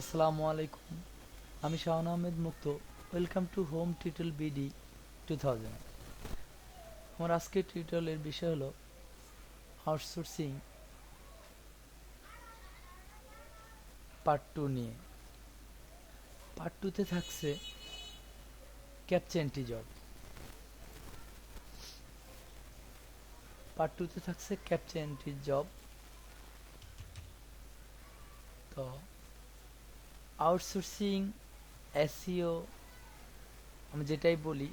আসসালামু আলাইকুম। আমি শাওন আহমেদ মুক্ত। Welcome to home tutorial BD 2000। আমার আজকের টিউটোরিয়ালের বিষয় হলো আউটসোর্সিং পার্ট 2 নিয়ে। পার্ট 2 তে থাকছে ক্যাপচা এন্ট্রি জব। পার্ট 2 তে থাকছে ক্যাপচা এন্ট্রি জব। তো আউটসোর্সিং, এসইও, আমি যেটাই বলি,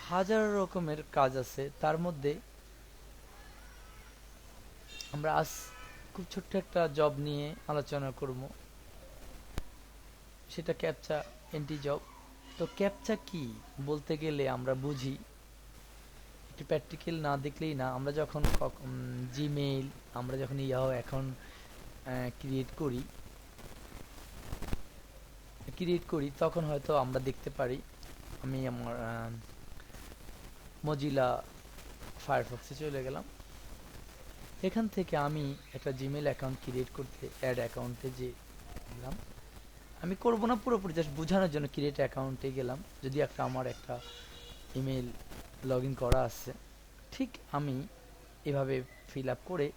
হাজার রকমের কাজ আছে। তার মধ্যে আমরা আজ খুব ছোট্ট একটা জব নিয়ে আলোচনা করব, সেটা ক্যাপচা এন্ট্রি জব। তো ক্যাপচা কি বলতে গেলে আমরা বুঝি, একটু প্র্যাকটিক্যাল না দেখলেই না। আমরা যখন জিমেইল, আমরা যখন ইয়াহু অ্যাকাউন্ট ক্রিয়েট করি তখন হয়তো আমরা দেখতে পারি। আমি আমার মজিলা ফায়ারফক্সে চলে গেলাম। এখান থেকে আমি একটা জিমেইল অ্যাকাউন্ট ক্রিয়েট করতে অ্যাড অ্যাকাউন্টে যে গেলাম। আমি করব না, পুরোপুরি জাস্ট বোঝানোর জন্য ক্রিয়েট অ্যাকাউন্টে গেলাম। যদি আমার একটা ইমেল লগ ইন করা আছে, ঠিক আমি এভাবে ফিল আপ করে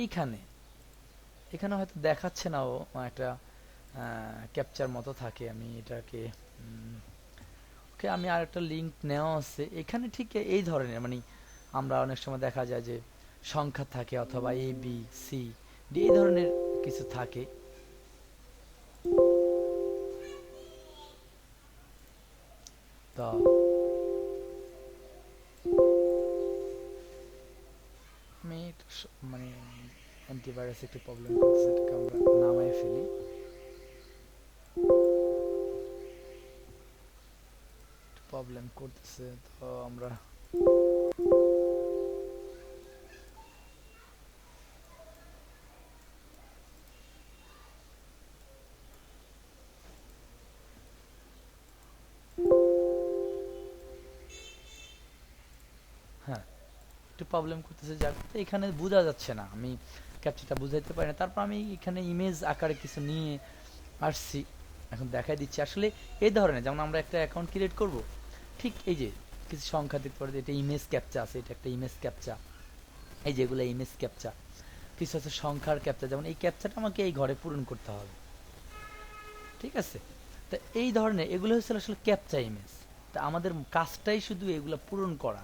এইখানে এখানে হয়তো দেখাচ্ছে না, ও একটা ক্যাপচার মতো থাকে। আমি এটাকে ওকে, আমি আর একটা লিঙ্ক নেওয়া আছে এখানে। ঠিক এই ধরনের, মানে আমরা অনেক সময় দেখা যায় যে সংখ্যা থাকে অথবা এ বি সি ডি এই ধরনের কিছু থাকে। তো আমি মানে অ্যান্টিভাইরাস একটু প্রবলেম করতেছে, এটাকে আমরা নামায় ফেলি। প্রবলেম করতেছে, তো আমরা হ্যাঁ, একটু প্রবলেম করতেছে। যাক, তো এখানে বোঝা যাচ্ছে না, আমি ক্যাপচারটা বুঝাইতে পারি না। তারপর আমি এখানে ইমেজ আকারে কিছু নিয়ে আসছি, এখন দেখাই দিচ্ছি। আসলে এই ধরনের, যেমন আমরা একটা অ্যাকাউন্ট ক্রিয়েট করব, ঠিক এই যে কিছু সংখ্যা দিতে পারে, এটা ইমেজ ক্যাপচা আছে, এটা একটা ইমেজ ক্যাপচা। এই যেগুলো ইমেজ ক্যাপচা, কিছু আছে সংখ্যার ক্যাপচা, যেমন এই ক্যাপচাটা আমাকে এই ঘরে পূরণ করতে হবে। ঠিক আছে? তা এই ধরনের এগুলো হচ্ছে আসলে ক্যাপচা ইমেজ। তা আমাদের কাজটাই শুধু এগুলো পূরণ করা।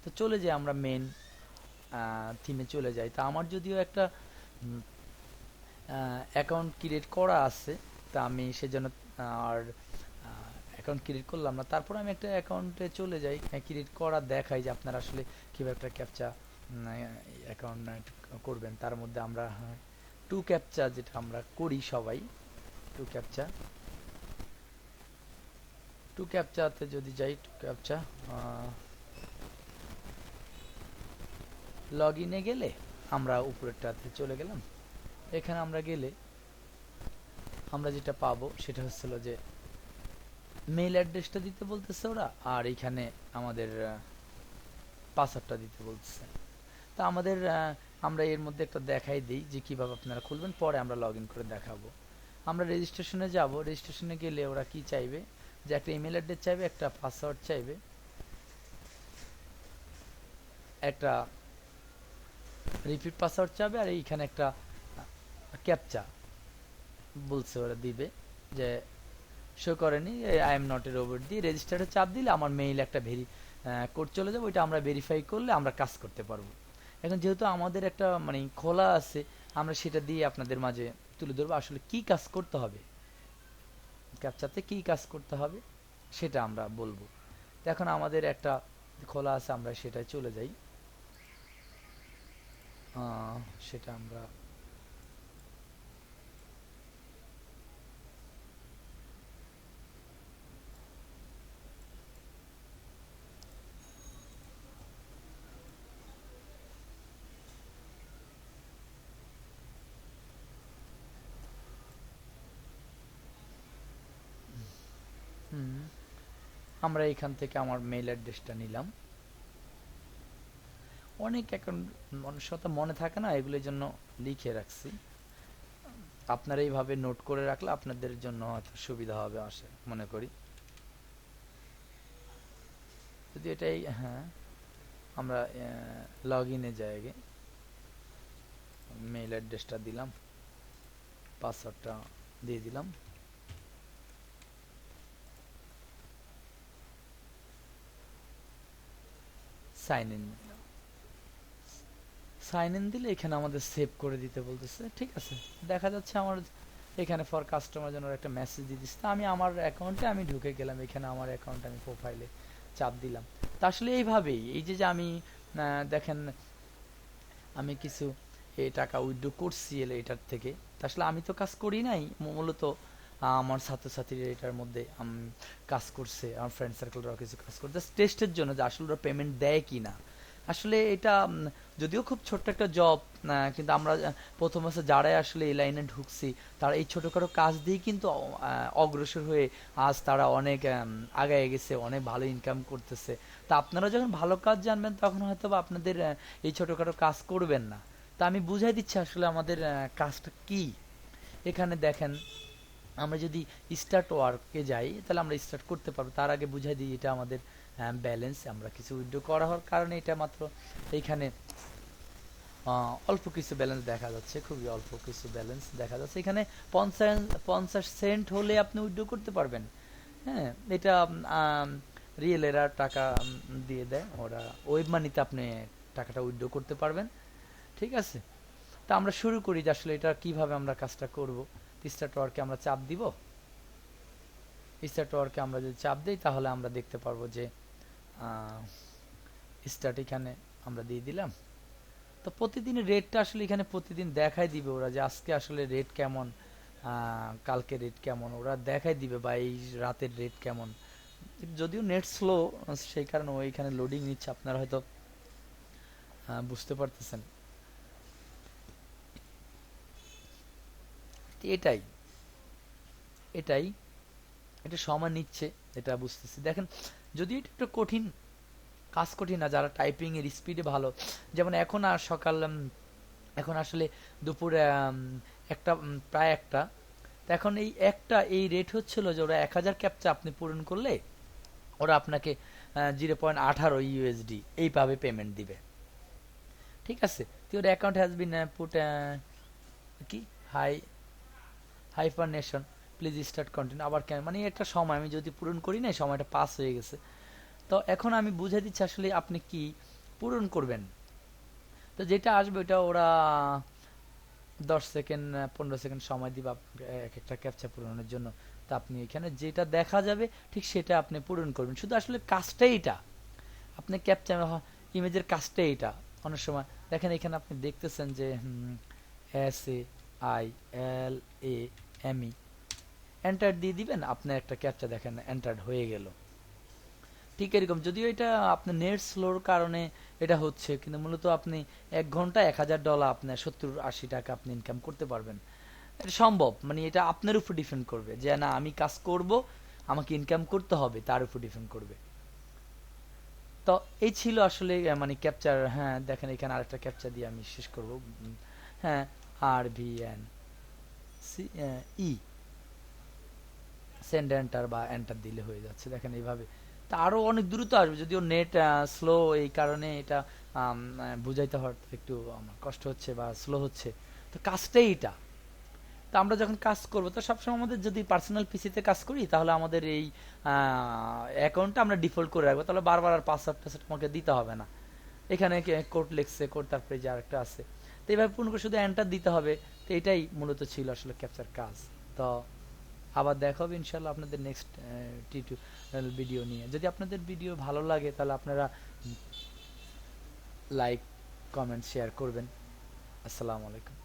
তো চলে যাই আমরা মেন থিমে চলে যাই। তা আমার যদিও একটা অ্যাকাউন্ট ক্রিয়েট করা আছে, তা আমি সেজন্য আর অ্যাকাউন্ট ক্রিয়েট করলাম না। তারপর আমি একটা অ্যাকাউন্টে চলে যাই, ক্রিয়েট করা দেখাই যে আপনারা আসলে কীভাবে একটা ক্যাপচা অ্যাকাউন্ট করবেন। তার মধ্যে আমরা টু ক্যাপচা যেটা আমরা করি সবাই, টু ক্যাপচা টু ক্যাপচাতে যদি যাই, টু ক্যাপচা লগ ইনে গেলে আমরা উপরেরটাতে চলে গেলাম। এখানে আমরা গেলে আমরা যেটা পাবো সেটা হচ্ছিল যে মেইল অ্যাড্রেসটা দিতে বলতেছে ওরা, আর এইখানে আমাদের পাসওয়ার্ডটা দিতে বলতেছে। তা আমাদের আমরা এর মধ্যে একটা দেখাই দিই যে কিভাবে আপনারা খুলবেন, পরে আমরা লগ ইন করে দেখাবো। আমরা রেজিস্ট্রেশনে যাব। রেজিস্ট্রেশনে গেলে ওরা কি চাইবে, যে একটা ইমেল অ্যাড্রেস চাইবে, একটা পাসওয়ার্ড চাইবে, একটা রিপিট পাসওয়ার্ড চাইবে, আর এইখানে একটা ক্যাপচা বলছে ওরা দিবে, যে শো করেনি, I am not a robot দিয়ে রেজিস্টারে চাপ দিলে আমার মেইল একটা কোড চলে যাবে। ওইটা আমরা ভেরিফাই করলে আমরা কাজ করতে পারবো। এখন যেহেতু আমাদের একটা মানে খোলা আছে, আমরা সেটা দিয়ে আপনাদের মাঝে তুলে ধরবো আসলে কি কাজ করতে হবে, ক্যাপচাতে কি কাজ করতে হবে সেটা আমরা বলবো। তো এখন আমাদের একটা খোলা আছে, আমরা সেটাই চলে যাই। সেটা আমরা হুম, আমরা এখান থেকে আমার মেইল অ্যাড্রেসটা নিলাম। অনেক এখন মানুষের কথা মনে থাকে না, এগুলোর জন্য লিখে রাখছি। আপনারা এইভাবে নোট করে রাখলে আপনাদের জন্য হয়তো সুবিধা হবে মনে করি। যদি এটাই, হ্যাঁ আমরা লগ ইনে যাই আগে, মেইল অ্যাড্রেসটা দিলাম, পাসওয়ার্ডটা দিয়ে দিলাম। সাইন ইন, সাইন ইন দিলে এখানে আমাদের সেভ করে দিতে বলতেছে। ঠিক আছে, দেখা যাচ্ছে আমার এখানে ফর কাস্টমার জন্য একটা মেসেজ দিয়ে দিচ্ছে। আমি আমার অ্যাকাউন্টে আমি ঢুকে গেলাম, এখানে আমার অ্যাকাউন্ট আমি প্রোফাইলে চাপ দিলাম। তা আসলে এইভাবেই এই যে আমি দেখেন আমি কিছু এই টাকা উইথড্র করছি এটার থেকে। তা আসলে আমি তো কাজ করি নাই, মূলত আমার ছাত্রছাত্রীরা এটার মধ্যে কাজ করছে, আমার ফ্রেন্ড সার্কেলরাও কিছু কাজ করছে জাস্ট টেস্টের জন্য যে আসলে ওরা পেমেন্ট দেয় কি না। আসলে এটা যদিও খুব ছোট্ট একটা জব, কিন্তু আমরা প্রথম আছে যারাই আসলে এই লাইনে ঢুকছি তারা এই ছোটখাটো কাজ দিয়ে কিন্তু অগ্রসর হয়ে আজ তারা অনেক আগায় গেছে, অনেক ভালো ইনকাম করতেছে। তা আপনারা যখন ভালো কাজ জানবেন তখন হয়তো বা আপনাদের এই ছোটখাটো কাজ করবেন না। তা আমি বুঝাই দিচ্ছি আসলে আমাদের কাজটা কি। এখানে দেখেন আমরা যদি স্টার্ট ওয়ার্কে যাই তাহলে আমরা স্টার্ট করতে পারবো। তার আগে বুঝাই দিই এটা আমাদের ব্যালেন্স, আমরা কিছু উইথড্র করা হওয়ার কারণে এটা মাত্র এইখানে অল্প কিছু ব্যালেন্স দেখা যাচ্ছে, খুবই অল্প কিছু ব্যালেন্স দেখা যাচ্ছে। এখানে 50 সেন্ট হলে আপনি উইথড্র করতে পারবেন। হ্যাঁ, এটা রিয়েল এরা টাকা দিয়ে দেয়, ওরা ওয়েব মানিতে আপনি টাকাটা উইথড্র করতে পারবেন। ঠিক আছে, তা আমরা শুরু করি যে আসলে এটা কিভাবে আমরা কাজটা করব। স্টার্ট ওয়ার্কে আমরা চাপ দিব। স্টার্ট ওয়ার্কে আমরা যদি চাপ দিই তাহলে আমরা দেখতে পারবো যে স্টার্ট এখানে আমরা দিয়ে দিলাম। তো প্রতিদিনের রেটটা আসলে এখানে প্রতিদিন দেখাই দিবে ওরা যে আজকে আসলে রেট কেমন, কালকে রেট কেমন ওরা দেখাই দিবে, বা এই রাতের রেট কেমন। যদিও নেট স্লো সেই কারণে ওইখানে লোডিং নিচ্ছে, আপনারা হয়তো বুঝতে পারতেছেন। এটাই এটাই এটা সময় নিচ্ছে, এটা বুঝতেছি। দেখেন যদি এটা একটু কঠিন কাজ, কঠিন না, যারা টাইপিং এর স্পিডে ভালো, যেমন এখন আর সকাল এখন আসলে দুপুর একটা প্রায় একটা, তো এখন এই রেট হচ্ছিল যে ওরা 1000 ক্যাপচা আপনি পূরণ করলে ওরা আপনাকে 0.18 USD এইভাবে পেমেন্ট দিবে। ঠিক আছে, তো ওর অ্যাকাউন্ট হ্যাজ বিন পুট কি হাই হাইফারনেশন প্লিজ স্টার্ট কন্টিনিউ, আবার কেন মানে একটা সময় আমি যদি পূরণ করি না সময়টা পাস হয়ে গেছে। তো এখন আমি বুঝে দিচ্ছি আসলে আপনি কি পূরণ করবেন। তো যেটা আসবে ওটা ওরা 10 সেকেন্ড 15 সেকেন্ড সময় দিবে আপনাকে এক একটা ক্যাপচা পূরণের জন্য। তো আপনি এখানে যেটা দেখা যাবে ঠিক সেটা আপনি পূরণ করবেন। শুধু আসলে কাজটাই এটা, আপনি ক্যাপচা ইমেজের কাজটাই এটা। অনেক সময় দেখেন এখানে আপনি দেখতেছেন যে SAILAME এন্টার দিয়ে দিবেন, আপনার একটা ক্যাপচা দেখেন এন্টার্ড হয়ে গেল। ঠিক এরকম, যদিও এটা আপনার নেট স্লোর কারণে এটা হচ্ছে, কিন্তু মূলত আপনি 1 ঘন্টা $1000 আপনার 70-80 টাকা আপনি ইনকাম করতে পারবেন। এটা সম্ভব, মানে এটা আপনার উপর ডিপেন্ড করবে যে না আমি কাজ করব, আমাকে ইনকাম করতে হবে, তার উপর ডিপেন্ড করবে। তো এই ছিল আসলে মানে ক্যাপচার। হ্যাঁ দেখেন এখানে আরেকটা ক্যাপচার দিয়ে আমি শেষ করব। হ্যাঁ, RVNCE সেন্ড এন্টার বা এন্টার দিলে হয়ে যাচ্ছে। দেখেন এইভাবে তা আরো অনেক দ্রুত আসবে, যদিও নেট স্লো এই কারণে এটা বুঝাইতে হয়তো একটু আমার কষ্ট হচ্ছে বা স্লো হচ্ছে। তো কাজটাই এটা। তো আমরা যখন কাজ করব তো সবসময় আমাদের যদি পার্সোনাল পিসিতে কাজ করি তাহলে আমাদের এই অ্যাকাউন্টটা আমরা ডিফল্ট করে রাখবো, তাহলে বারবার আর পাসওয়ার্ড টাসওয়ার্ড আমাকে দিতে হবে না। এখানে কোড লেখছে, কোড তারপরে যে আরেকটা আছে, তো এইভাবে পূর্ণ করে শুধু এন্টার দিতে হবে। তো এটাই মূলত ছিল আসলে ক্যাপচার কাজ। তো আবার দেখা হবে ইনশাল্লাহ আপনাদের নেক্সট টিউটোরিয়াল ভিডিও নিয়ে। যদি আপনাদের ভিডিও ভালো লাগে তাহলে আপনারা লাইক কমেন্ট শেয়ার করবেন। আসসালামু আলাইকুম।